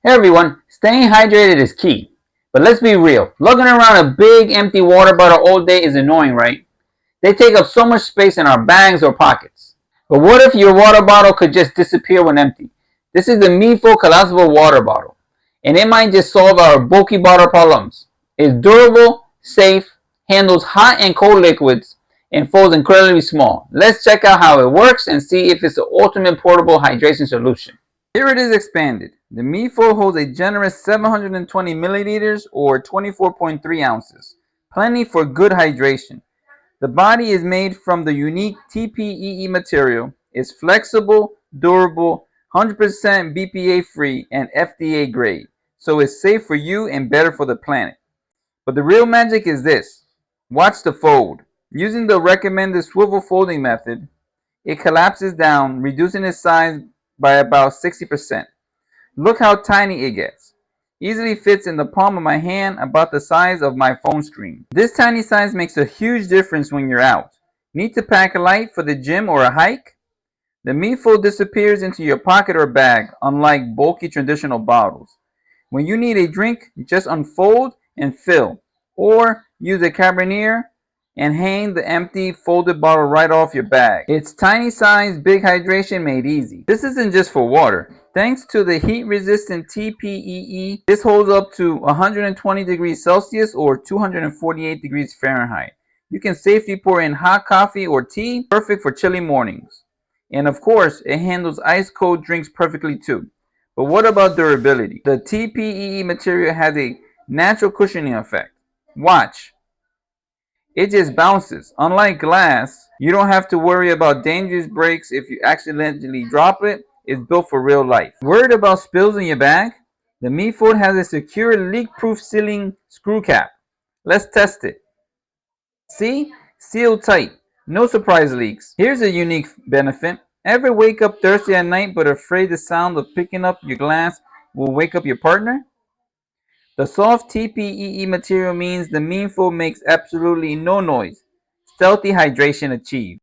Hey everyone, staying hydrated is key. But let's be real, lugging around a big empty water bottle all day is annoying, right? They take up so much space in our bags or pockets. But what if your water bottle could just disappear when empty? This is the Leakproof Collapsible Water Bottle, and it might just solve our bulky bottle problems. It's durable, safe, handles hot and cold liquids, and folds incredibly small. Let's check out how it works and see if it's the ultimate portable hydration solution. Here it is expanded. The Leakproof holds a generous 720 milliliters or 24.3 ounces. Plenty for good hydration. The body is made from the unique TPE material, is flexible, durable, 100% BPA-free, and FDA grade. So it's safe for you and better for the planet. But the real magic is this. Watch the fold. Using the recommended swivel folding method, it collapses down, reducing its size by about 60%. Look how tiny it gets. Easily fits in the palm of my hand, about the size of my phone screen. This tiny size makes a huge difference when you're out. Need to pack light for the gym or a hike? The Leakproof disappears into your pocket or bag, unlike bulky traditional bottles. When you need a drink, just unfold and fill, or use a carabiner and hang the empty folded bottle right off your bag. It's tiny size, big hydration made easy. This isn't just for water. Thanks to the heat-resistant TPE, this holds up to 120 degrees Celsius or 248 degrees Fahrenheit. You can safely pour in hot coffee or tea, perfect for chilly mornings. And of course, it handles ice-cold drinks perfectly too. But what about durability? The TPE material has a natural cushioning effect. Watch. It just bounces. Unlike glass, you don't have to worry about dangerous breaks if you accidentally drop it. It's built for real life. Worried about spills in your bag? The Leakproof has a secure leak-proof sealing screw cap. Let's test it. See? Sealed tight. No surprise leaks. Here's a unique benefit. Ever wake up thirsty at night but afraid the sound of picking up your glass will wake up your partner? The soft TPE material means the Leakproof makes absolutely no noise. Stealthy hydration achieved.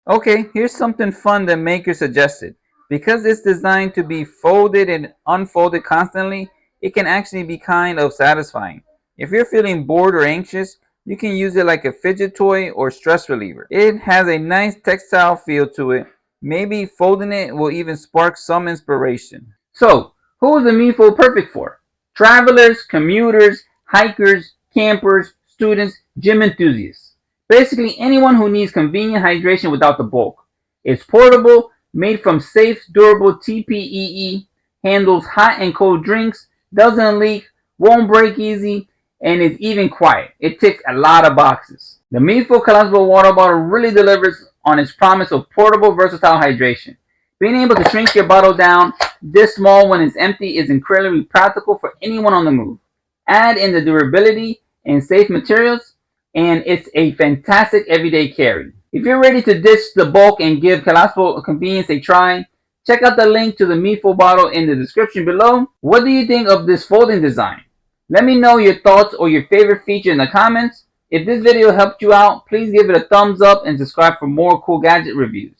Okay, here's something fun the maker suggested. Because it's designed to be folded and unfolded constantly, it can actually be kind of satisfying. If you're feeling bored or anxious, you can use it like a fidget toy or stress reliever. It has a nice textile feel to it. Maybe folding it will even spark some inspiration. So, who is the Leakproof perfect for? Travelers, commuters, hikers, campers, students, gym enthusiasts. Basically anyone who needs convenient hydration without the bulk. It's portable, made from safe, durable TPE, handles hot and cold drinks, doesn't leak, won't break easy, and is even quiet. It ticks a lot of boxes. The Leakproof Collapsible Water Bottle really delivers on its promise of portable, versatile hydration. Being able to shrink your bottle down this small when it's empty is incredibly practical for anyone on the move. Add in the durability and safe materials, and it's a fantastic everyday carry. If you're ready to ditch the bulk and give collapsible convenience a try, check out the link to the Leakproof bottle in the description below. What do you think of this folding design? Let me know your thoughts or your favorite feature in the comments. If this video helped you out, please give it a thumbs up and subscribe for more cool gadget reviews.